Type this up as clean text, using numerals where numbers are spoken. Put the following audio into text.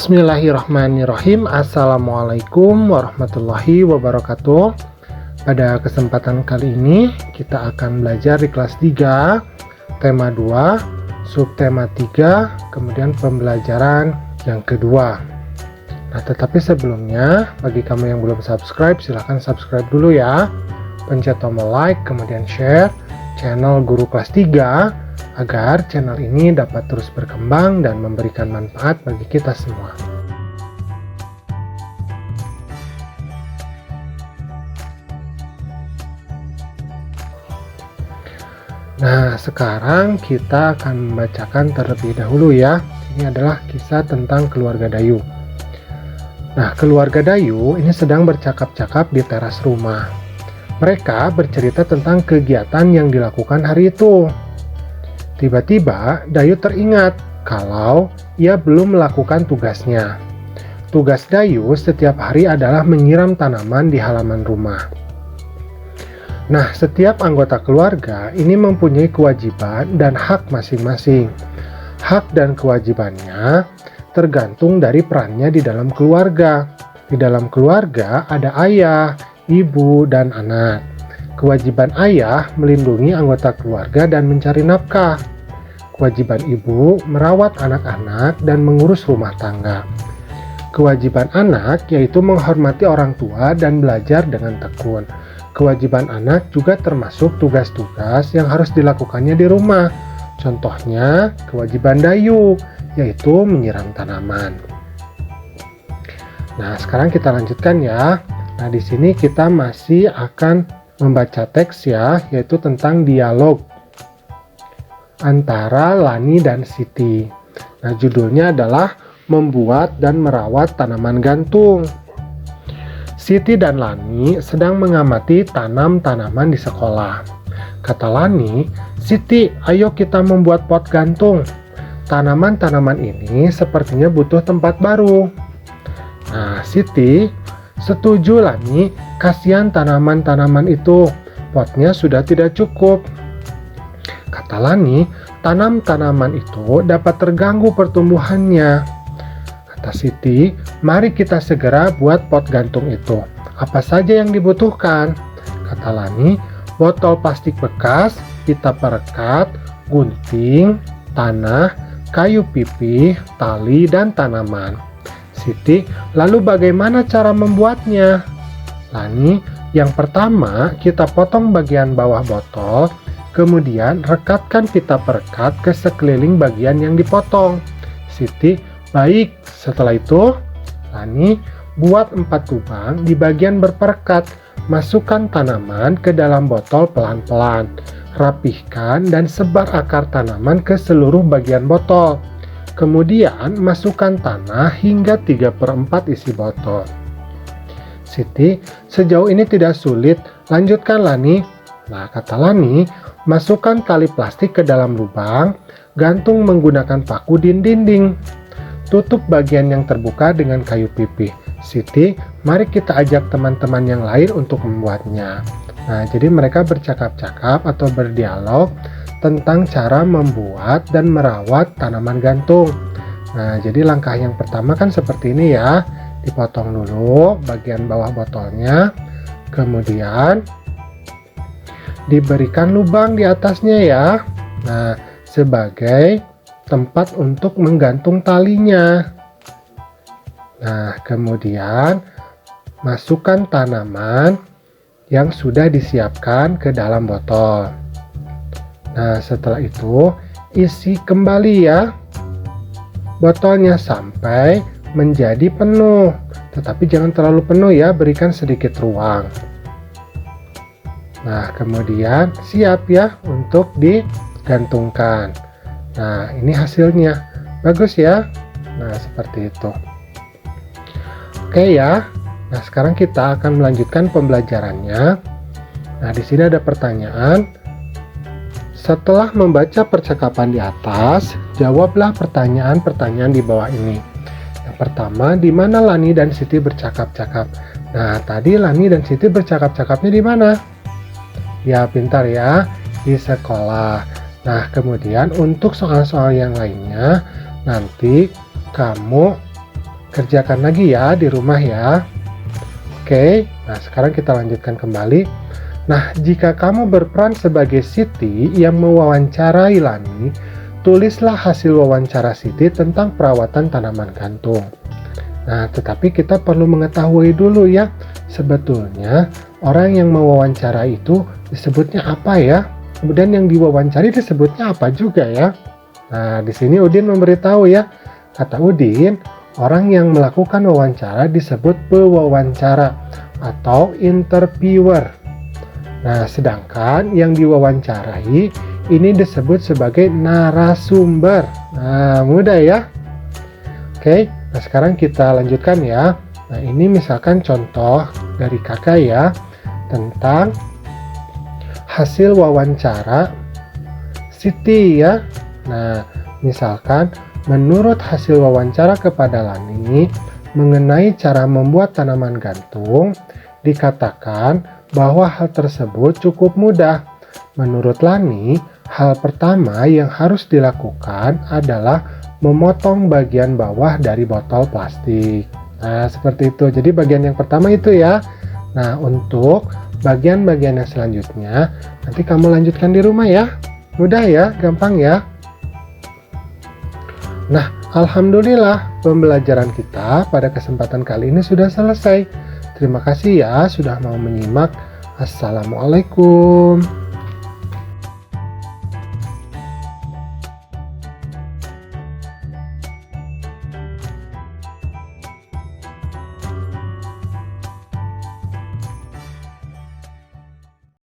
Bismillahirrahmanirrahim. Assalamualaikum warahmatullahi wabarakatuh. Pada kesempatan kali ini kita akan belajar di kelas 3, tema 2, subtema 3, kemudian pembelajaran yang kedua. Nah, tetapi sebelumnya, bagi kamu yang belum subscribe, silahkan subscribe dulu ya. Pencet tombol like, kemudian share channel Guru Kelas 3 agar channel ini dapat terus berkembang dan memberikan manfaat bagi kita semua. Nah, sekarang kita akan membacakan terlebih dahulu ya. Ini adalah kisah tentang keluarga Dayu. Nah, keluarga Dayu ini sedang bercakap-cakap di teras rumah. Mereka bercerita tentang kegiatan yang dilakukan hari itu. Tiba-tiba Dayu teringat kalau ia belum melakukan tugasnya. Tugas Dayu setiap hari adalah menyiram tanaman di halaman rumah. Nah, setiap anggota keluarga ini mempunyai kewajiban dan hak masing-masing. Hak dan kewajibannya tergantung dari perannya di dalam keluarga. Di dalam keluarga ada ayah, ibu, dan anak. Kewajiban ayah melindungi anggota keluarga dan mencari nafkah. Kewajiban ibu merawat anak-anak dan mengurus rumah tangga. Kewajiban anak yaitu menghormati orang tua dan belajar dengan tekun. Kewajiban anak juga termasuk tugas-tugas yang harus dilakukannya di rumah. Contohnya, kewajiban Dayu yaitu menyiram tanaman. Nah, sekarang kita lanjutkan ya. Nah, di sini kita masih akan membaca teks ya, yaitu tentang dialog antara Lani dan Siti. Nah, judulnya adalah Membuat dan Merawat Tanaman Gantung. Siti dan Lani sedang mengamati tanam-tanaman di sekolah. Kata Lani, "Siti, ayo kita membuat pot gantung. Tanaman-tanaman ini sepertinya butuh tempat baru." Nah, Siti, "Setuju Lani, kasihan tanaman-tanaman itu, potnya sudah tidak cukup." Kata Lani, "Tanam-tanaman itu dapat terganggu pertumbuhannya." Kata Siti, "Mari kita segera buat pot gantung itu. Apa saja yang dibutuhkan?" Kata Lani, "Botol plastik bekas, pita perekat, gunting, tanah, kayu pipih, tali, dan tanaman." Siti, "Lalu bagaimana cara membuatnya?" Lani, "Yang pertama kita potong bagian bawah botol, kemudian rekatkan pita perekat ke sekeliling bagian yang dipotong." Siti, "Baik." Setelah itu, Lani, "Buat 4 lubang di bagian berperekat, masukkan tanaman ke dalam botol pelan-pelan, rapihkan dan sebar akar tanaman ke seluruh bagian botol. Kemudian masukkan tanah hingga 3/4 isi botol." Siti, "Sejauh ini tidak sulit, lanjutkan Lani." Nah, kata Lani, "Masukkan tali plastik ke dalam lubang, gantung menggunakan paku di dinding. Tutup bagian yang terbuka dengan kayu pipih." Siti, "Mari kita ajak teman-teman yang lain untuk membuatnya." Nah, jadi mereka bercakap-cakap atau berdialog tentang cara membuat dan merawat tanaman gantung. Nah, jadi langkah yang pertama kan seperti ini ya. Dipotong dulu bagian bawah botolnya, kemudian diberikan lubang di atasnya ya. Nah, sebagai tempat untuk menggantung talinya. Nah, kemudian masukkan tanaman yang sudah disiapkan ke dalam botol. Nah, setelah itu isi kembali ya botolnya sampai menjadi penuh. Tetapi jangan terlalu penuh ya, berikan sedikit ruang. Nah, kemudian siap ya untuk digantungkan. Nah, ini hasilnya. Bagus ya. Nah, seperti itu. Oke ya. Nah, sekarang kita akan melanjutkan pembelajarannya. Nah, di sini ada pertanyaan. Setelah membaca percakapan di atas, jawablah pertanyaan-pertanyaan di bawah ini. Yang pertama, di mana Lani dan Siti bercakap-cakap? Nah, tadi Lani dan Siti bercakap-cakapnya di mana? Ya, pintar ya, di sekolah. Nah, kemudian untuk soal-soal yang lainnya, nanti kamu kerjakan lagi ya di rumah ya. Oke, nah sekarang kita lanjutkan kembali. Nah, jika kamu berperan sebagai Siti yang mewawancarai Lani, tulislah hasil wawancara Siti tentang perawatan tanaman gantung. Nah, tetapi kita perlu mengetahui dulu ya, sebetulnya orang yang mewawancara itu disebutnya apa ya? Kemudian yang diwawancari disebutnya apa juga ya? Nah, di sini Udin memberitahu ya. Kata Udin, orang yang melakukan wawancara disebut pewawancara atau interviewer. Nah, sedangkan yang diwawancarai ini disebut sebagai narasumber. Nah, mudah ya. Oke, nah sekarang kita lanjutkan ya. Nah, ini misalkan contoh dari kakak ya, tentang hasil wawancara Siti ya. Nah, misalkan menurut hasil wawancara kepada Lani mengenai cara membuat tanaman gantung, dikatakan bahwa hal tersebut cukup mudah. Menurut Lani, hal pertama yang harus dilakukan adalah memotong bagian bawah dari botol plastik. Nah, seperti itu. Jadi bagian yang pertama itu ya. Nah, untuk bagian-bagian yang selanjutnya, nanti kamu lanjutkan di rumah ya. Mudah ya, gampang ya. Nah, alhamdulillah pembelajaran kita pada kesempatan kali ini sudah selesai. Terima kasih ya sudah mau menyimak. Assalamualaikum.